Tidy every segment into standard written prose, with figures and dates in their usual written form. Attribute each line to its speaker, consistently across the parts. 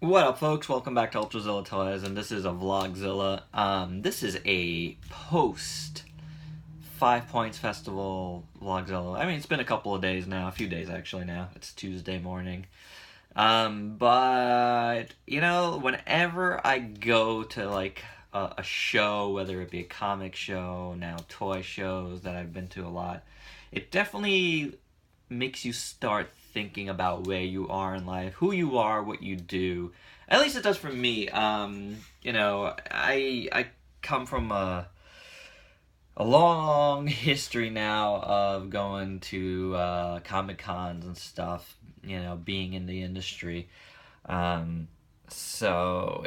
Speaker 1: What up, folks? Welcome back to Ultrazilla Toys, and this is a Vlogzilla. This is a post 5 Points Festival Vlogzilla. I mean, it's been a couple of days now, a few days actually now. It's Tuesday morning. But, you know, whenever I go to, like, a show, whether it be a comic show, now toy shows that I've been to a lot, it definitely makes you start thinking about where you are in life, who you are, what you do. At least it does for me. You know, I come from a long history now of going to Comic Cons and stuff, you know, being in the industry. So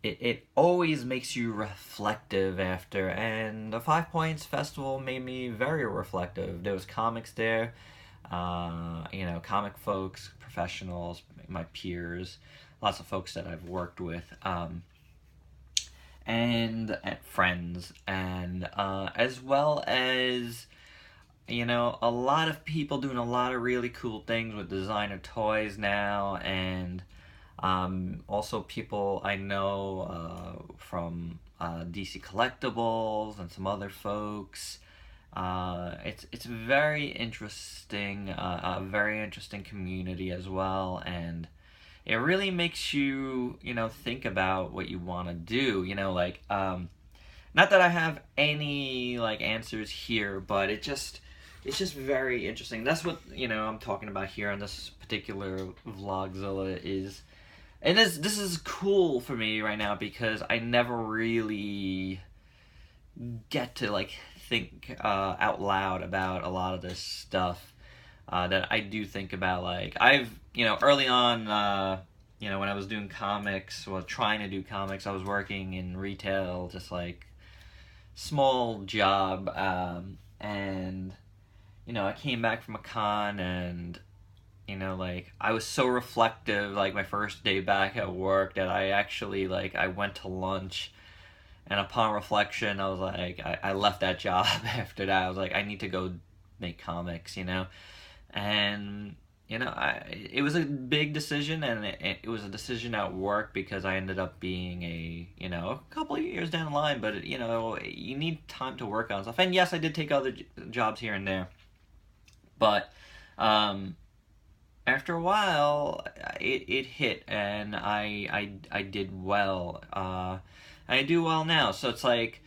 Speaker 1: it always makes you reflective after, and the 5 Points Festival made me very reflective. There was comics there, you know, comic folks, professionals, my peers, lots of folks that I've worked with, and friends, and as well as, you know, a lot of people doing a lot of really cool things with designer toys now, and also people I know from DC Collectibles and some other folks. It's very interesting, a very interesting community as well, and it really makes you, you know, think about what you want to do. You know, like, not that I have any like answers here, but it's just very interesting. That's what, you know, I'm talking about here on this particular Vlogzilla is. And this is cool for me right now because I never really get to like think out loud about a lot of this stuff that I do think about. Like, I've, you know, early on, you know, when I was doing comics, well, trying to do comics, I was working in retail, just like small job, and, you know, I came back from a con, and, you know, like, I was so reflective, like, my first day back at work, that I actually, like, I went to lunch, and upon reflection, I was like, I left that job after that. I was like, I need to go make comics, you know? And, you know, it was a big decision, and it was a decision at work because I ended up being you know, a couple of years down the line, but, you know, you need time to work on stuff. And yes, I did take other jobs here and there, but, after a while, it hit, and I did well. I do well now, so it's like,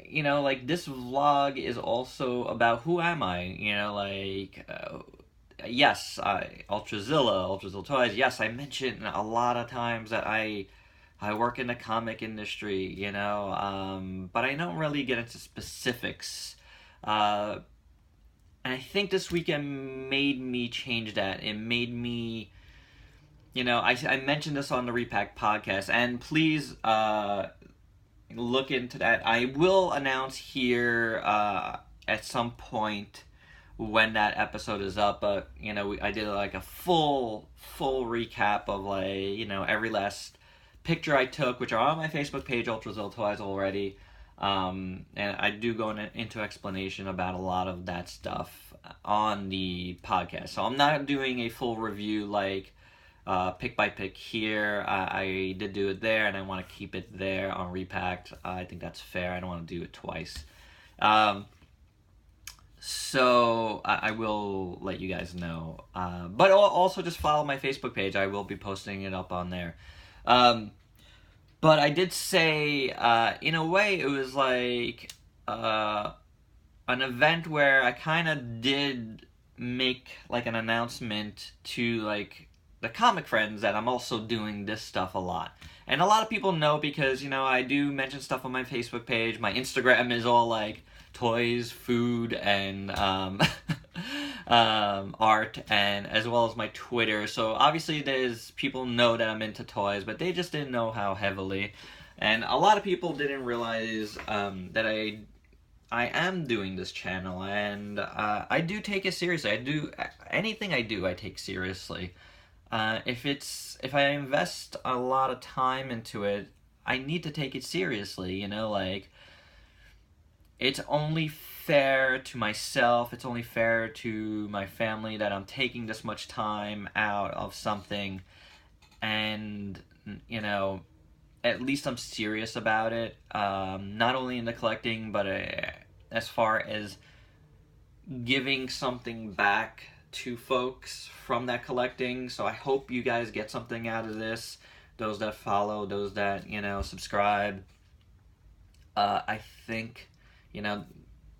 Speaker 1: you know, like, this vlog is also about who am I, you know, like, yes, Ultrazilla Toys, yes, I mention a lot of times that I work in the comic industry, you know, but I don't really get into specifics, and I think this weekend made me change that. It made me, you know, I mentioned this on the Repack podcast, and please look into that. I will announce here at some point when that episode is up, but, you know, I did like a full recap of, like, you know, every last picture I took, which are on my Facebook page, Ultrazilla Toys, already. And I do go into explanation about a lot of that stuff on the podcast. So I'm not doing a full review like pick by pick here. I did do it there, and I want to keep it there on Repacked. I think that's fair. I don't want to do it twice. So I will let you guys know. But also just follow my Facebook page. I will be posting it up on there. But I did say, in a way, it was like an event where I kind of did make like an announcement to like the comic friends that I'm also doing this stuff a lot. And a lot of people know because, you know, I do mention stuff on my Facebook page. My Instagram is all like toys, food, and art, and as well as my Twitter. So obviously there's people know that I'm into toys, but they just didn't know how heavily. And a lot of people didn't realize that I am doing this channel, and I do take it seriously. Anything I do, I take seriously. If I invest a lot of time into it, I need to take it seriously, you know, like, it's only fair to myself, it's only fair to my family that I'm taking this much time out of something and you know, at least I'm serious about it. Not only in the collecting, but as far as giving something back to folks from that collecting. So I hope you guys get something out of this. Those that follow, those that, you know, subscribe. I think, you know,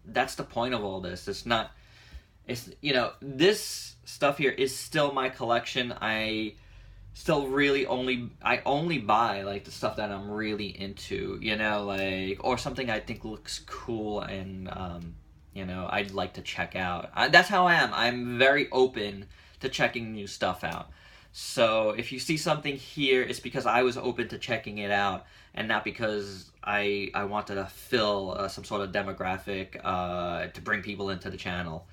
Speaker 1: that's the point of all this. It's not, it's, you know, this stuff here is still my collection. I still really only buy like the stuff that I'm really into, you know, like, or something I think looks cool and, you know, I'd like to check out. That's how I am. I'm very open to checking new stuff out. So if you see something here, it's because I was open to checking it out, and not because I wanted to fill some sort of demographic to bring people into the channel.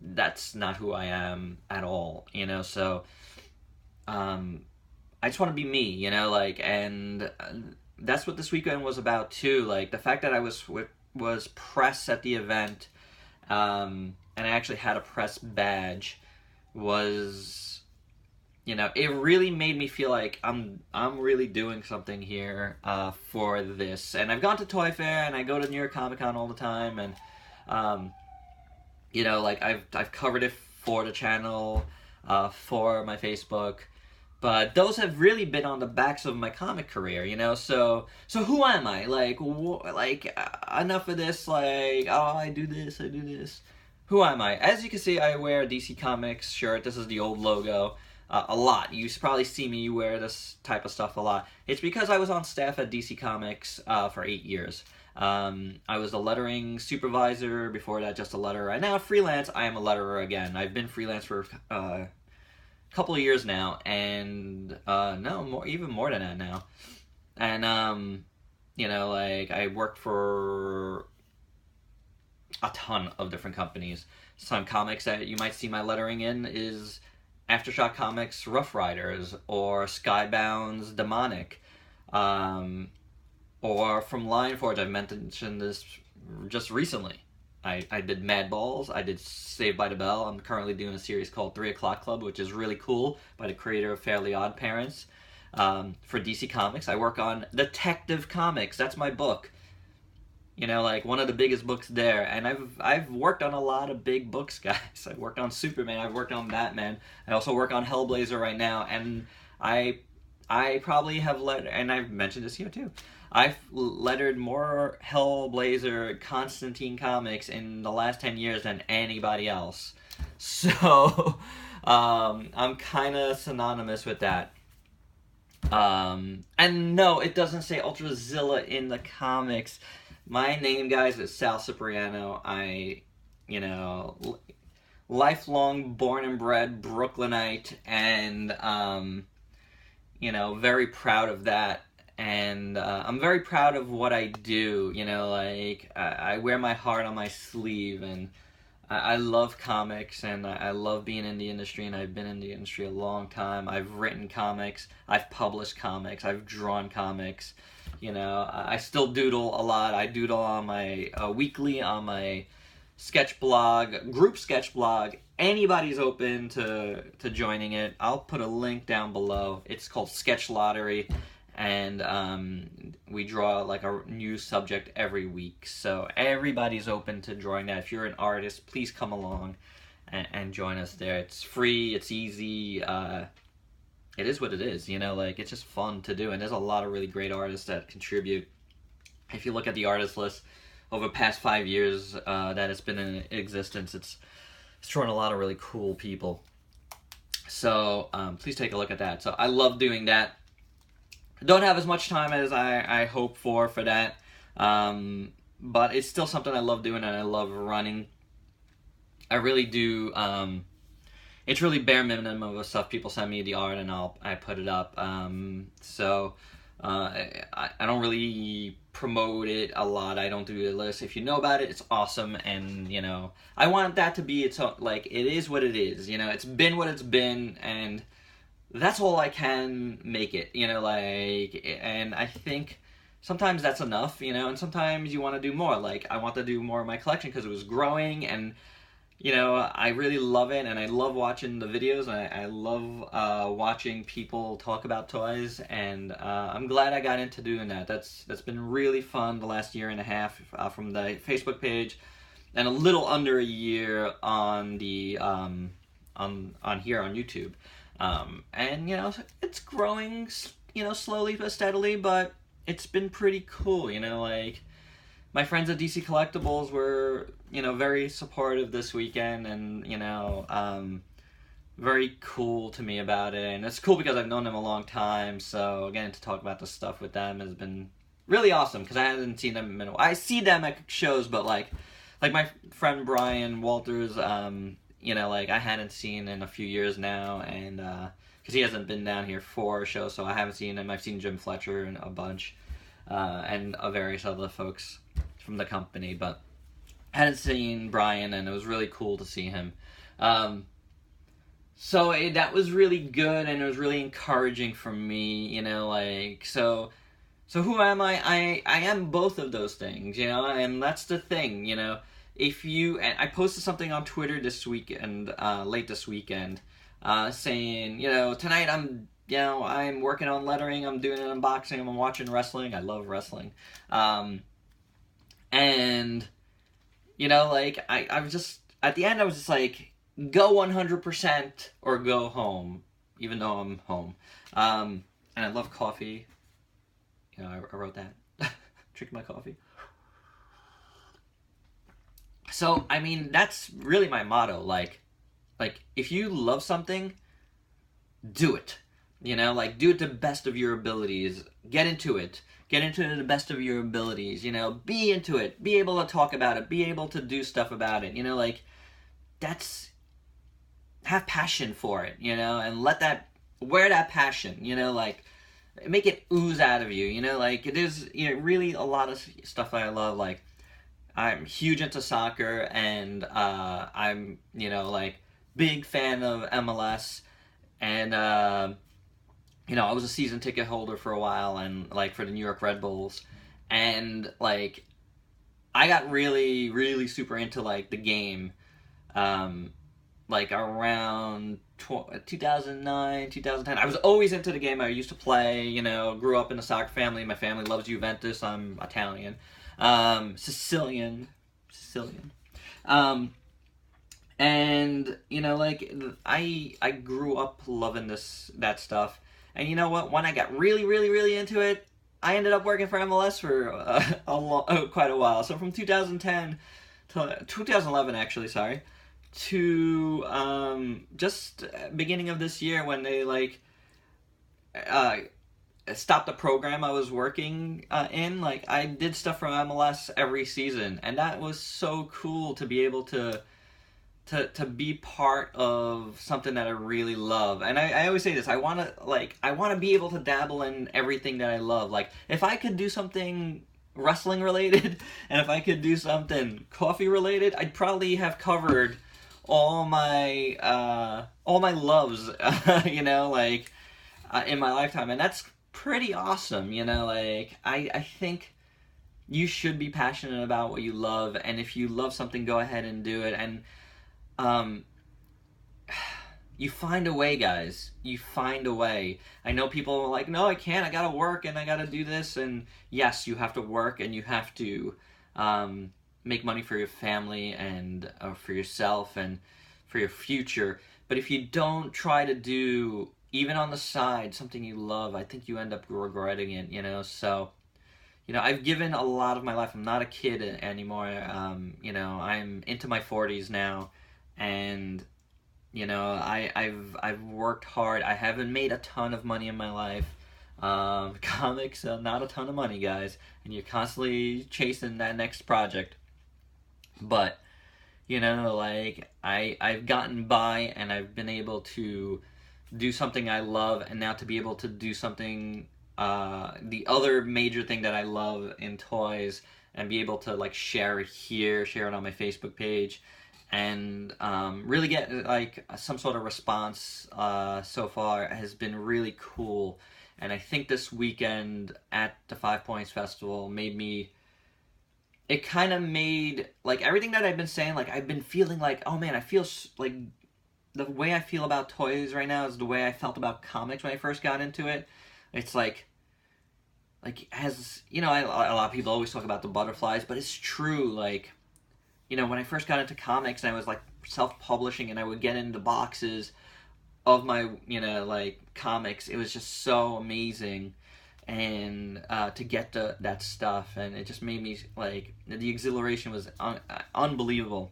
Speaker 1: That's not who I am at all, you know. So I just want to be me, you know, like, and that's what this weekend was about too. Like the fact that I was press at the event, and I actually had a press badge was, you know, it really made me feel like I'm really doing something here for this. And I've gone to Toy Fair and I go to New York Comic Con all the time, and you know, like I've covered it for the channel, for my Facebook, but those have really been on the backs of my comic career, you know. So who am I? Like enough of this. Like, oh, I do this. Who am I? As you can see, I wear a DC Comics shirt. This is the old logo. A lot. You probably see me wear this type of stuff a lot. It's because I was on staff at DC Comics for 8 years. I was a lettering supervisor. Before that, just a letterer. And now freelance, I am a letterer again. I've been freelance for a couple of years now, and no, even more than that now. And you know, like, I worked for a ton of different companies. Some comics that you might see my lettering in is Aftershock Comics Rough Riders, or Skybound's Demonic, or from Lion Forge. I've mentioned this just recently. I did Mad Balls, I did Saved by the Bell. I'm currently doing a series called 3 O'Clock Club, which is really cool, by the creator of Fairly Odd Parents. For DC Comics, I work on Detective Comics. That's my book. You know, like, one of the biggest books there. And I've worked on a lot of big books, guys. I've worked on Superman, I've worked on Batman. I also work on Hellblazer right now, and I probably have and I've mentioned this here too, I've lettered more Hellblazer Constantine comics in the last 10 years than anybody else. So, I'm kind of synonymous with that. And no, it doesn't say Ultrazilla in the comics. My name, guys, is Sal Cipriano. You know, lifelong born and bred Brooklynite, and, you know, very proud of that. And I'm very proud of what I do, you know, like, I wear my heart on my sleeve, and I love comics, and I love being in the industry, and I've been in the industry a long time. I've written comics, I've published comics, I've drawn comics, you know. I still doodle a lot. I doodle on my weekly on my sketch blog, group sketch blog. Anybody's open to joining it. I'll put a link down below. It's called Sketch Lottery, and we draw like a new subject every week. So everybody's open to drawing that. If you're an artist, please come along and join us there. It's free, it's easy, it is what it is, you know, like, it's just fun to do, and there's a lot of really great artists that contribute. If you look at the artist list over the past 5 years that it's been in existence, it's drawn a lot of really cool people. So please take a look at that. So I love doing that. I don't have as much time as I hope for that, but it's still something I love doing, and I love running. I really do. It's really bare minimum of stuff. People send me the art, and I put it up. So I don't really promote it a lot. I don't do the list. If you know about it, it's awesome, and, you know, I want that to be its own, like, it is what it is, you know. It's been what it's been, and that's all I can make it, you know, like, and I think sometimes that's enough, you know, and sometimes you want to do more. Like, I want to do more of my collection because it was growing, and, you know, I really love it, and I love watching the videos, and I love watching people talk about toys, and I'm glad I got into doing that. That's been really fun the last year and a half from the Facebook page, and a little under a year on the on here on YouTube, and you know, it's growing, you know, slowly but steadily, but it's been pretty cool, you know, like my friends at DC Collectibles were, you know, very supportive this weekend, and you know, very cool to me about it. And it's cool because I've known them a long time, so getting to talk about this stuff with them has been really awesome because I haven't seen them in a while. I see them at shows, but like my friend Brian Walters, you know, like I hadn't seen in a few years now, and because he hasn't been down here for a show, so I haven't seen him. I've seen Jim Fletcher and a bunch, and various other folks from the company, but I hadn't seen Brian, and it was really cool to see him. So that was really good, and it was really encouraging for me, you know, like, so who am I? I am both of those things, you know, and that's the thing, you know, if you, and I posted something on Twitter this weekend, late this weekend, saying, you know, tonight I'm working on lettering, I'm doing an unboxing, I'm watching wrestling, I love wrestling, and, you know, like, I was just, at the end, I was just like, go 100% or go home, even though I'm home. And I love coffee. You know, I wrote that. Drink my coffee. So, I mean, that's really my motto. Like, if you love something, do it. You know, like, do it to the best of your abilities. Get into it. Get into it to the best of your abilities. You know, be into it. Be able to talk about it. Be able to do stuff about it. You know, like, that's, have passion for it, you know, and wear that passion, you know, like, make it ooze out of you, you know, like, it is, you know, really a lot of stuff that I love. Like, I'm huge into soccer, and I'm, you know, like, big fan of MLS, and you know, I was a season ticket holder for a while, and like for the New York Red Bulls, and like I got really, really super into like the game, like around 2009, 2010. I was always into the game. I used to play, you know, grew up in a soccer family. My family loves Juventus. I'm Italian, Sicilian, and you know, like I grew up loving that stuff. And you know what? When I got really, really, really into it, I ended up working for MLS for quite a while. So from 2010 to 2011, actually, sorry, to just beginning of this year when they like stopped the program I was working in. Like, I did stuff for MLS every season, and that was so cool to be able to be part of something that I really love. And I always say this, I want to be able to dabble in everything that I love. Like, if I could do something wrestling related and if I could do something coffee related, I'd probably have covered all my loves, you know, like, in my lifetime. And that's pretty awesome, you know, like, I think you should be passionate about what you love, and if you love something, go ahead and do it. And you find a way, guys. You find a way. I know people are like, no, I can't. I gotta work and I gotta do this. And yes, you have to work and you have to make money for your family and for yourself and for your future. But if you don't try to do, even on the side, something you love, I think you end up regretting it, you know? So, you know, I've given a lot of my life. I'm not a kid anymore. You know, I'm into my 40s now. And you know, I've worked hard. I haven't made a ton of money in my life. Comics, not a ton of money, guys, and you're constantly chasing that next project. But you know, like, I've gotten by, and I've been able to do something I love, and now to be able to do something, the other major thing that I love in toys, and be able to like share it here, share it on my Facebook page, and really get like some sort of response so far has been really cool. And I think this weekend at the Five Points Festival made me it kind of made, like, everything that I've been saying, like, I've been feeling like, oh man, I feel like the way I feel about toys right now is the way I felt about comics when I first got into it. It's like as you know, a lot of people always talk about the butterflies, but it's true. Like, you know, when I first got into comics and I was like self-publishing and I would get into boxes of my, you know, like comics, it was just so amazing. And to get that stuff, and it just made me like, the exhilaration was unbelievable.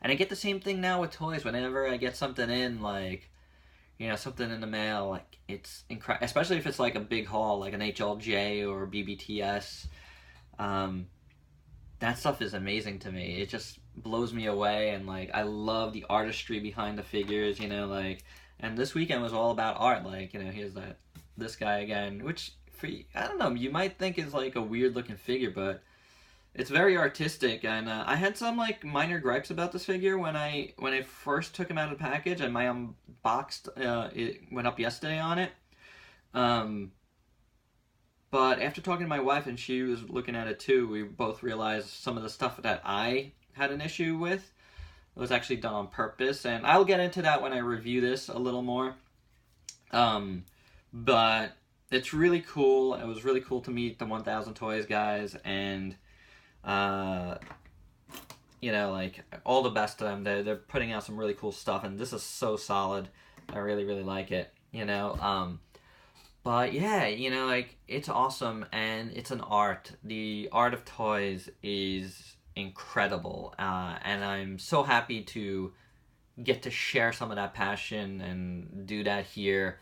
Speaker 1: And I get the same thing now with toys. Whenever I get something in, like, you know, something in the mail, like, it's incredible. Especially if it's like a big haul, like an HLJ or BBTS. Um, that stuff is amazing to me. It just blows me away, and like, I love the artistry behind the figures. You know, like, and this weekend was all about art. Like, you know, here's this guy again, which for, I don't know, you might think is like a weird looking figure, but it's very artistic. And I had some like minor gripes about this figure when I first took him out of the package, and my unboxed it went up yesterday on it. Um, but after talking to my wife, and she was looking at it too, we both realized some of the stuff that I had an issue with was actually done on purpose, and I'll get into that when I review this a little more. But it's really cool. It was really cool to meet the 1000 Toys guys, and uh, you know, like, all the best to them. They're putting out some really cool stuff, and this is so solid. I really, really like it, you know. But yeah, you know, like, it's awesome, and it's an art. The art of toys is incredible, and I'm so happy to get to share some of that passion and do that here.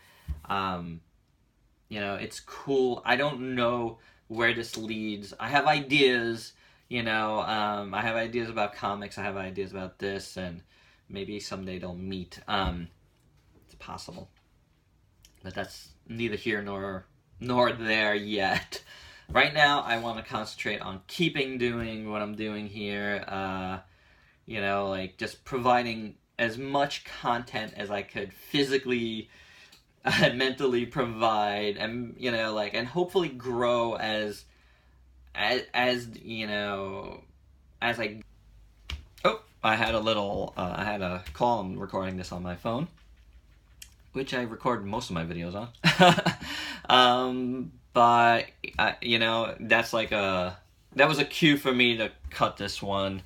Speaker 1: You know, it's cool. I don't know where this leads. I have ideas, you know. I have ideas about comics. I have ideas about this, and maybe someday they'll meet. It's possible, but that's neither here nor there yet. Right now, I want to concentrate on doing what I'm doing here. You know, like, just providing as much content as I could physically and mentally provide, and, you know, like, and hopefully grow as you know, as I had a call. I'm recording this on my phone, which I record most of my videos on. But you know, that was a cue for me to cut this one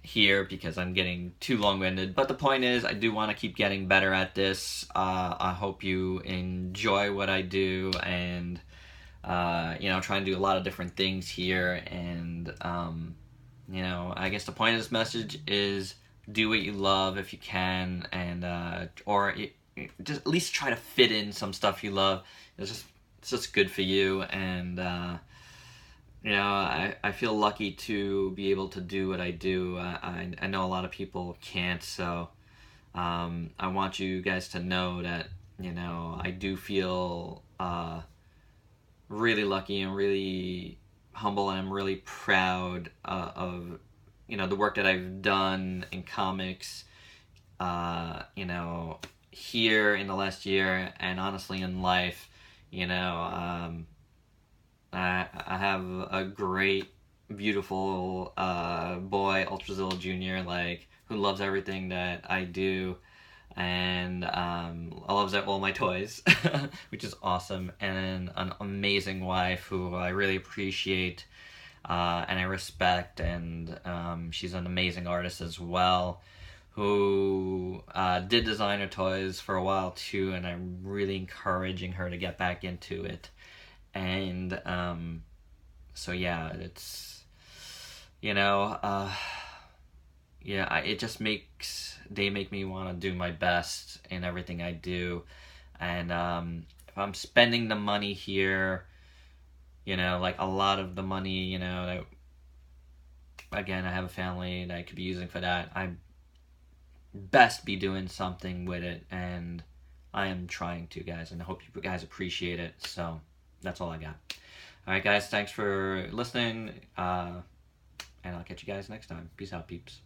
Speaker 1: here, because I'm getting too long-winded. But the point is, I do want to keep getting better at this. I hope you enjoy what I do, and you know, try and do a lot of different things here. And you know, I guess the point of this message is, do what you love if you can, and just at least try to fit in some stuff you love. It's just good for you. And you know, I feel lucky to be able to do what I do. I know a lot of people can't, so I want you guys to know that, you know, I do feel really lucky and really humble, and I'm really proud of, you know, the work that I've done in comics, you know, here in the last year, and honestly in life. You know, I have a great, beautiful boy, Ultrazilla Jr., like, who loves everything that I do, and loves all my toys, which is awesome, and an amazing wife who I really appreciate, and I respect, and she's an amazing artist as well, who did designer toys for a while too, and I'm really encouraging her to get back into it. And so yeah, it's, you know, yeah, they make me want to do my best in everything I do. And if I'm spending the money here, you know, like, a lot of the money, you know, again, I have a family that I could be using for that. I best be doing something with it, and I am trying to, guys, and I hope you guys appreciate it. So that's all I got. Alright, guys, thanks for listening, and I'll catch you guys next time. Peace out, peeps.